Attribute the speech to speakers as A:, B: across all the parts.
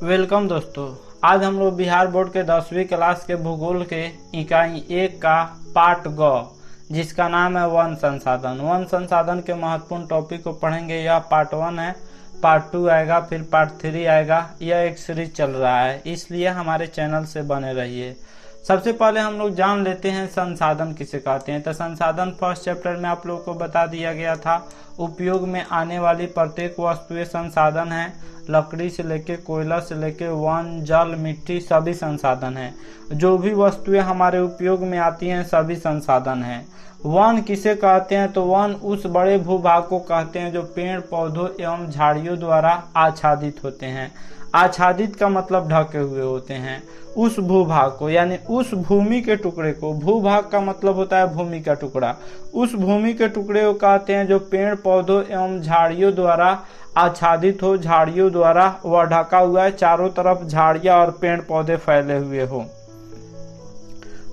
A: Welcome दोस्तों। आज हम लोग बिहार बोर्ड के 10वीं क्लास के भूगोल के इकाई 1 का पार्ट ग जिसका नाम है वन संसाधन। वन संसाधन के महत्वपूर्ण टॉपिक को पढ़ेंगे। यह पार्ट 1 है, पार्ट 2 आएगा, फिर पार्ट 3 आएगा। यह एक सीरीज चल रहा है, इसलिए हमारे चैनल से बने रहिए। सबसे पहले हम लोग जान लेते हैं संसाधन किसे कहते हैं। तो संसाधन फर्स्ट चैप्टर में आप लोगों को बता दिया गया था। उपयोग में आने वाली प्रत्येक वस्तुएं संसाधन है। लकड़ी से लेके कोयला से लेके वन, जल, मिट्टी सभी संसाधन है। जो भी वस्तुएं हमारे उपयोग में आती हैं सभी संसाधन है। वन किसे कहते हैं? तो वन उस बड़े भूभाग को कहते हैं जो पेड़ पौधों एवं झाड़ियों द्वारा आच्छादित होते हैं। आच्छादित का मतलब ढके हुए होते हैं। उस भूभाग को यानी उस भूमि के टुकड़े को, भूभाग का मतलब होता है भूमि का टुकड़ा, उस भूमि के टुकड़े को कहते हैं जो पेड़ पौधों एवं झाड़ियों द्वारा आच्छादित हो। झाड़ियों द्वारा वह ढका हुआ है, चारों तरफ झाड़ियां और पेड़ पौधे फैले हुए हो।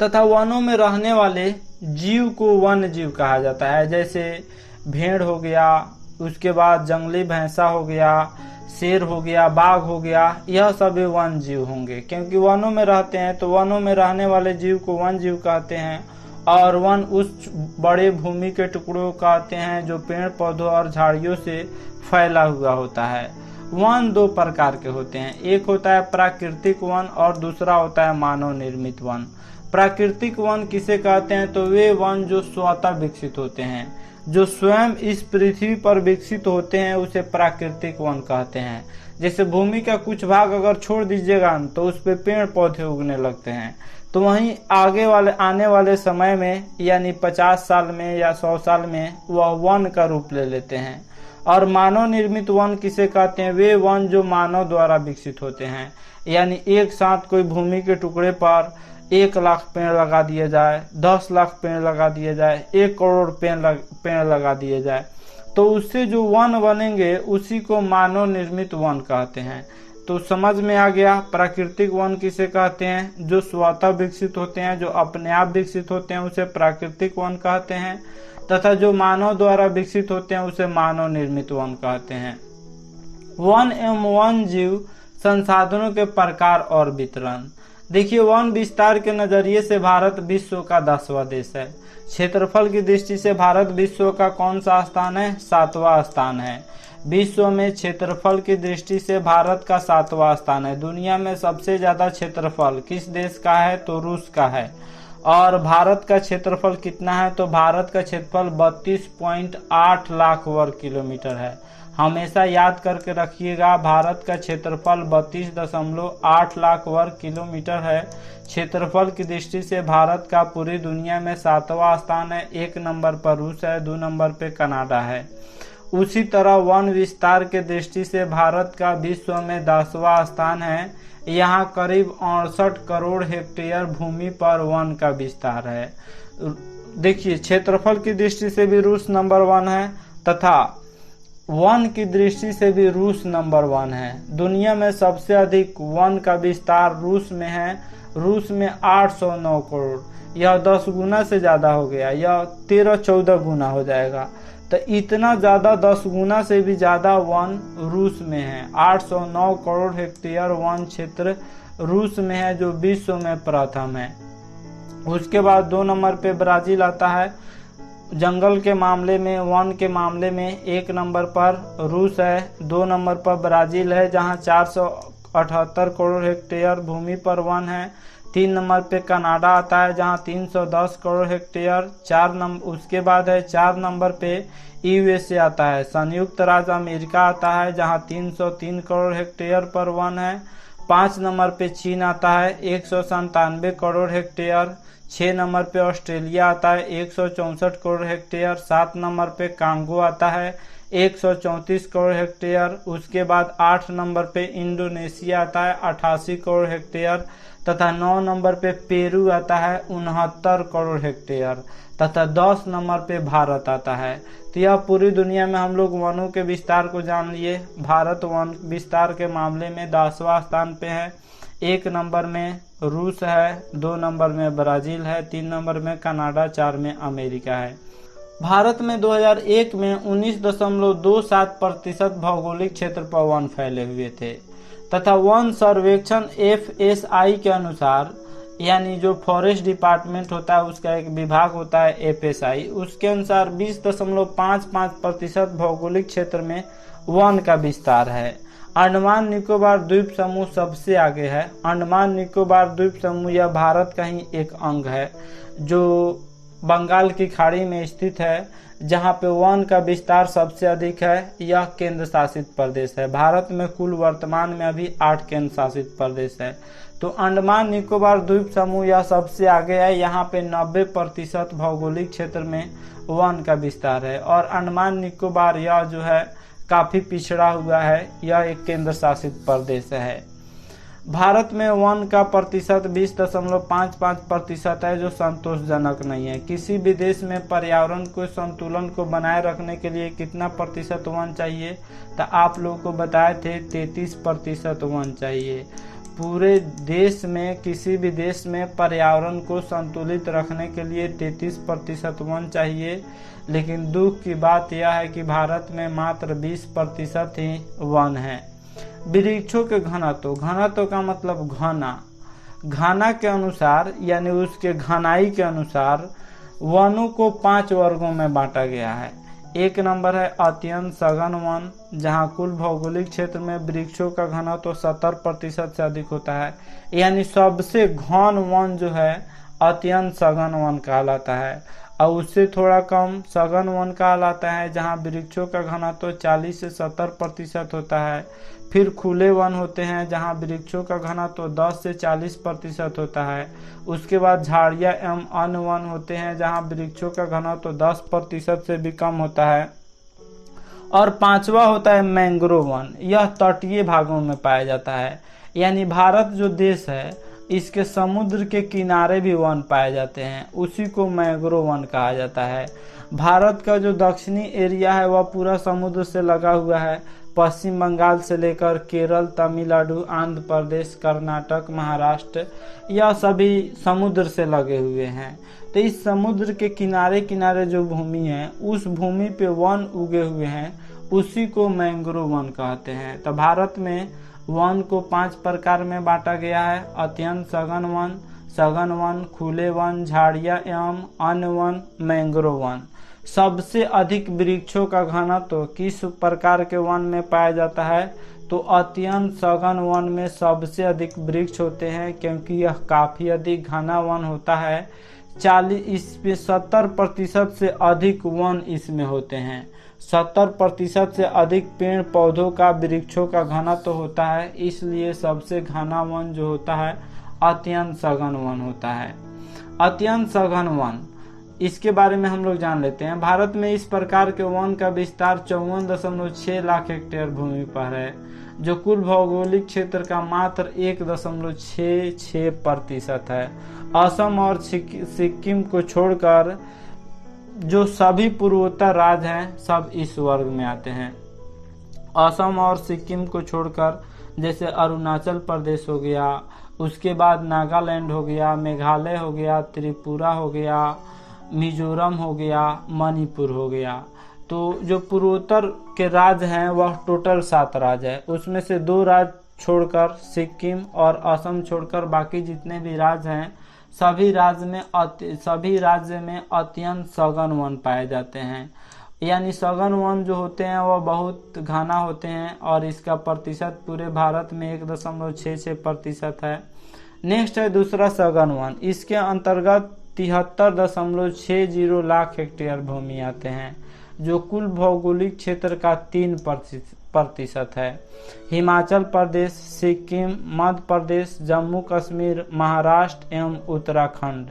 A: तथा वनों में रहने वाले जीव को वन जीव कहा जाता है। जैसे भेड़ हो गया, उसके बाद जंगली भैंसा हो गया, शेर हो गया, बाघ हो गया, यह सभी वन जीव होंगे क्योंकि वनों में रहते हैं। तो वनों में रहने वाले जीव को वन जीव कहते हैं। और वन उस बड़े भूमि के टुकड़ों को कहते हैं जो पेड़ पौधों और झाड़ियों से फैला हुआ होता है। वन दो प्रकार के होते हैं, एक होता है प्राकृतिक वन और दूसरा होता है मानव निर्मित वन। प्राकृतिक वन किसे कहते हैं? तो वे वन जो स्वतः विकसित होते हैं, जो स्वयं इस पृथ्वी पर विकसित होते हैं, उसे प्राकृतिक वन कहते हैं। जैसे भूमि का कुछ भाग अगर छोड़ दीजिएगा तो उस पे पेड़ पौधे उगने लगते हैं। तो वहीं आने वाले समय में यानी 50 साल में या 100 साल में वह वन का रूप ले लेते हैं। और मानव निर्मित वन किसे कहते हैं? वे वन जो मानव द्वारा विकसित होते हैं। यानी एक साथ कोई भूमि के टुकड़े पर 1 लाख पेड़ लगा दिए जाए, 10 लाख पेड़ लगा दिए जाए, 1 करोड़ पेड़ लगा दिए जाए, तो उससे जो वन बनेंगे उसी को मानव निर्मित वन कहते हैं। तो समझ में आ गया प्राकृतिक वन किसे कहते हैं? जो स्वतः विकसित होते हैं, जो अपने आप विकसित होते हैं, उसे प्राकृतिक वन कहते हैं। तथा जो मानव द्वारा विकसित होते हैं उसे मानव निर्मित वन कहते हैं। वन एवं वन जीव संसाधनों के प्रकार और वितरण। देखिए, वन विस्तार के नजरिए से भारत विश्व का 10वां देश है। क्षेत्रफल की दृष्टि से भारत विश्व का कौन सा स्थान है? 7वां स्थान है। विश्व में क्षेत्रफल की दृष्टि से भारत का 7वां स्थान है। दुनिया में सबसे ज्यादा क्षेत्रफल किस देश का है? तो रूस का है। और भारत का क्षेत्रफल कितना है? तो भारत का क्षेत्रफल 32.8 लाख वर्ग किलोमीटर है। हमेशा याद करके रखिएगा, भारत का क्षेत्रफल 32.8 लाख वर्ग किलोमीटर है। क्षेत्रफल की दृष्टि से भारत का पूरी दुनिया में 7वां स्थान है। 1 नंबर पर रूस है, 2 नंबर पे कनाडा है। उसी तरह वन विस्तार के दृष्टि से भारत का विश्व में 10वां स्थान है। यहाँ करीब 68 करोड़ हेक्टेयर भूमि पर वन का विस्तार है। देखिए, क्षेत्रफल की दृष्टि से भी रूस नंबर 1 है तथा वन की दृष्टि से भी रूस नंबर 1 है। दुनिया में सबसे अधिक वन का विस्तार रूस में है। रूस में 809 करोड़। यह 10 गुना से ज्यादा हो गया, यह 13-14 गुना हो जाएगा। तो इतना ज्यादा 10 गुना से भी ज्यादा वन रूस में है। 809 करोड़ हेक्टेयर वन क्षेत्र रूस में है, जो विश्व में प्रथम है। उसके बाद 2 नंबर पे ब्राजील आता है। जंगल के मामले में, वन के मामले में 1 नंबर पर रूस है, 2 नंबर पर ब्राजील है जहां 478 करोड़ हेक्टेयर भूमि पर वन है। 3 नंबर पे कनाडा आता है जहां 310 करोड़ हेक्टेयर। 4 नंबर पे यूएसए आता है, संयुक्त राज्य अमेरिका आता है जहां 303 करोड़ हेक्टेयर पर वन है। 5 नंबर पे चीन आता है, 197 करोड़ हेक्टेयर। 6 नंबर पे ऑस्ट्रेलिया आता है, 164 करोड़ हेक्टेयर। 7 नंबर पे कांगो आता है, 134 करोड़ हेक्टेयर। उसके बाद 8 नंबर पे इंडोनेशिया आता है, 88 करोड़ हेक्टेयर। तथा 9 नंबर पे पेरू आता है, 69 करोड़ हेक्टेयर। तथा 10 नंबर पे भारत आता है। तो यह पूरी दुनिया में हम लोग वनों के विस्तार को जान लिए। भारत वन विस्तार के मामले में 10वां स्थान पे है। 1 नंबर में रूस है, 2 नंबर में ब्राजील है, 3 नंबर में कनाडा, 4 में अमेरिका है। भारत में 2001 में 19.27% भौगोलिक क्षेत्र पर वन फैले हुए थे तथा वन सर्वेक्षण FSI के अनुसार, यानी जो फॉरेस्ट डिपार्टमेंट होता है उसका एक विभाग होता है FSI, उसके अनुसार 20.55% भौगोलिक क्षेत्र में वन का विस्तार है। अंडमान निकोबार द्वीप समूह सबसे आगे है। अंडमान निकोबार द्वीप समूह यह भारत का ही एक अंग है जो बंगाल की खाड़ी में स्थित है, जहां पे वन का विस्तार सबसे अधिक है। यह केंद्र शासित प्रदेश है। भारत में कुल वर्तमान में अभी 8 केंद्र शासित प्रदेश है। तो अंडमान निकोबार द्वीप समूह यह सबसे आगे है। यहाँ पे 90% भौगोलिक क्षेत्र में वन का विस्तार है और अंडमान निकोबार यह जो है काफी पिछड़ा हुआ है। यह एक केंद्र शासित प्रदेश है। भारत में वन का प्रतिशत 20.55% है, जो संतोषजनक नहीं है। किसी भी देश में पर्यावरण को संतुलन को बनाए रखने के लिए कितना प्रतिशत वन चाहिए, तो आप लोगों को बताए थे 33% वन चाहिए। पूरे देश में किसी भी देश में पर्यावरण को संतुलित रखने के लिए 33% वन चाहिए, लेकिन दुख की बात यह है कि भारत में मात्र 20% ही वन है। वृक्षों के घनत्व, घनत्व का मतलब घना के अनुसार, यानी उसके घनाई के अनुसार वनों को 5 वर्गों में बांटा गया है। एक नंबर है अत्यंत सघन वन, जहां कुल भौगोलिक क्षेत्र में वृक्षों का घनत्व 70% से अधिक होता है, यानी सबसे घन वन जो है अत्यंत सघन वन कहलाता है। और उससे थोड़ा कम सघन वन कहलाता है, जहां वृक्षों का घनत्व 40 से 70% होता है। फिर खुले वन होते हैं जहां वृक्षों का घनत्व 10 से 40% होता है। उसके बाद झाड़ियां एवं अन्य वन होते हैं जहां वृक्षों का घनत्व 10% से भी कम होता है। और 5वां होता है मैंग्रोव वन। यह तटीय भागों में पाया जाता है, यानी भारत जो देश है इसके समुद्र के किनारे भी वन पाए जाते हैं, उसी को मैंग्रोव वन कहा जाता है। भारत का जो दक्षिणी एरिया है वह पूरा समुद्र से लगा हुआ है। पश्चिम बंगाल से लेकर केरल, तमिलनाडु, आंध्र प्रदेश, कर्नाटक, महाराष्ट्र, यह सभी समुद्र से लगे हुए हैं। तो इस समुद्र के किनारे किनारे जो भूमि है, उस भूमि पे वन उगे हुए हैं, उसी को मैंग्रोव वन कहते हैं। तो भारत में वन को 5 प्रकार में बांटा गया है: अत्यंत सघन वन, खुले वन, झाड़ियां एवं अन्य वन, मैंग्रोव वन। सबसे अधिक वृक्षों का घनत्व किस प्रकार के वन में पाया जाता है, तो अत्यंत सघन वन में सबसे अधिक वृक्ष होते हैं, क्योंकि यह काफी अधिक घना वन होता है। 70% से अधिक वन इसमें होते हैं। 70% से अधिक पेड़ पौधों का, वृक्षों का घनत्व होता है, इसलिए सबसे घना वन जो होता है अत्यंत सघन वन होता है। अत्यंत सघन वन, इसके बारे में हम लोग जान लेते हैं। भारत में इस प्रकार के वन का विस्तार 54.6 लाख हेक्टेयर भूमि पर है, जो कुल भौगोलिक क्षेत्र का मात्र 1.66% है। असम और सिक्किम को छोड़कर जो सभी पूर्वोत्तर राज्य हैं सब इस वर्ग में आते हैं। असम और सिक्किम को छोड़कर जैसे अरुणाचल प्रदेश हो गया, उसके बाद नागालैंड हो गया, मेघालय हो गया, त्रिपुरा हो गया, मिजोरम हो गया, मणिपुर हो गया। तो जो पूर्वोत्तर के राज्य हैं वह टोटल 7 राज्य है। उसमें से 2 राज्य छोड़कर, सिक्किम और असम छोड़कर, बाकी जितने भी राज्य हैं सभी राज्य में अत्यंत सघन वन पाए जाते हैं। यानी सघन वन जो होते हैं वह बहुत घना होते हैं और इसका प्रतिशत पूरे भारत में 1.66% है। नेक्स्ट है दूसरा सघन वन। इसके अंतर्गत 73.60 लाख हेक्टेयर भूमि आते हैं, जो कुल भौगोलिक क्षेत्र का 3% है। हिमाचल प्रदेश, सिक्किम, मध्य प्रदेश, जम्मू कश्मीर, महाराष्ट्र एवं उत्तराखंड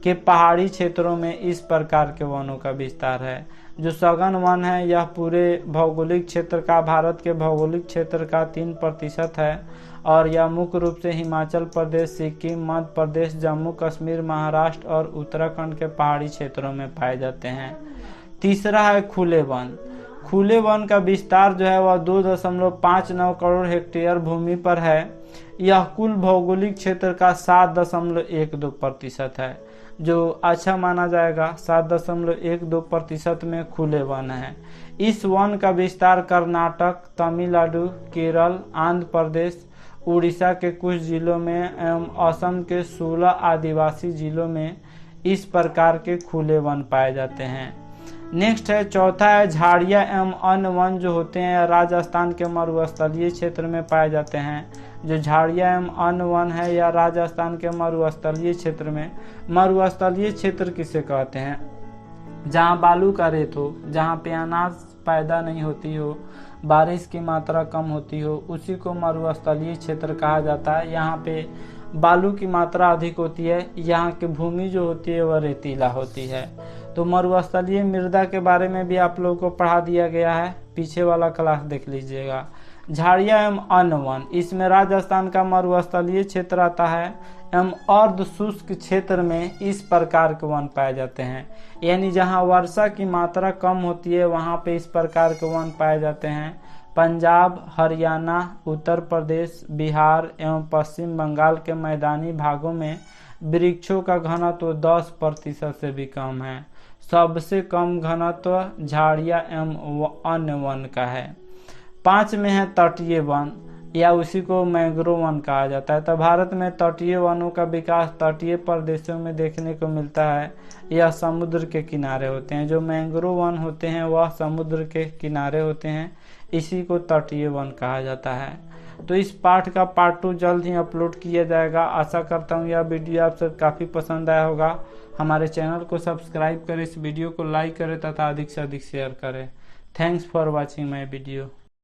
A: के पहाड़ी क्षेत्रों में इस प्रकार के वनों का विस्तार है। जो सघन वन है यह पूरे भौगोलिक क्षेत्र का, भारत के भौगोलिक क्षेत्र का 3% है और यह मुख्य रूप से हिमाचल प्रदेश, सिक्किम, मध्य प्रदेश, जम्मू कश्मीर, महाराष्ट्र और उत्तराखंड के पहाड़ी क्षेत्रों में पाए जाते हैं। तीसरा है खुले वन। खुले वन का विस्तार जो है वह 2.59 करोड़ हेक्टेयर भूमि पर है। यह कुल भौगोलिक क्षेत्र का 7.12% है। जो अच्छा माना जाएगा 7.12% में खुले वन हैं। इस वन का विस्तार कर्नाटक, तमिलनाडु, केरल, आंध्र प्रदेश, उड़ीसा के कुछ जिलों में एवं असम के 16 आदिवासी जिलों में इस प्रकार के खुले वन पाए जाते हैं। नेक्स्ट है चौथा है झाड़ियाँ एवं अन्य वन जो होते हैं राजस्थान के मरुस्थलीय क्षेत्र में पाए जाते हैं। जो झाड़ियाँ एवं अन्य वन है या राजस्थान के मरुस्थलीय क्षेत्र में, मरुस्थलीय क्षेत्र किसे कहते हैं? जहाँ बालू का रेत हो, जहाँ पे अनाज पैदा नहीं होती हो, बारिश की मात्रा कम होती हो, उसी को मरुस्थलीय क्षेत्र कहा जाता है। यहाँ पे बालू की मात्रा अधिक होती है, यहाँ की भूमि जो होती है वह रेतीला होती है। तो मरुस्थलीय मृदा के बारे में भी आप लोगों को पढ़ा दिया गया है, पीछे वाला क्लास देख लीजिएगा। झाड़ियाँ एवं अन्य वन, इसमें राजस्थान का मरुस्थलीय क्षेत्र आता है एवं अर्ध शुष्क क्षेत्र में इस प्रकार के वन पाए जाते हैं। यानी जहाँ वर्षा की मात्रा कम होती है वहाँ पे इस प्रकार के वन पाए जाते हैं। पंजाब, हरियाणा, उत्तर प्रदेश, बिहार एवं पश्चिम बंगाल के मैदानी भागों में वृक्षों का घनत्व 10% से भी कम है। सबसे कम घनत्व झाड़ियाँ एवं अन्य वन का है। 5 में है तटीय वन या उसी को मैंग्रोव वन कहा जाता है। तो भारत में तटीय वनों का विकास तटीय प्रदेशों में देखने को मिलता है। यह समुद्र के किनारे होते हैं। जो मैंग्रोव वन होते हैं वह समुद्र के किनारे होते हैं, इसी को तटीय वन कहा जाता है। तो इस पाठ का पार्ट 2 जल्द ही अपलोड किया जाएगा। आशा करता हूँ यह वीडियो आप सब काफ़ी पसंद आया होगा। हमारे चैनल को सब्सक्राइब करें, इस वीडियो को लाइक करें तथा अधिक से अधिक शेयर करें। Thanks for watching my video.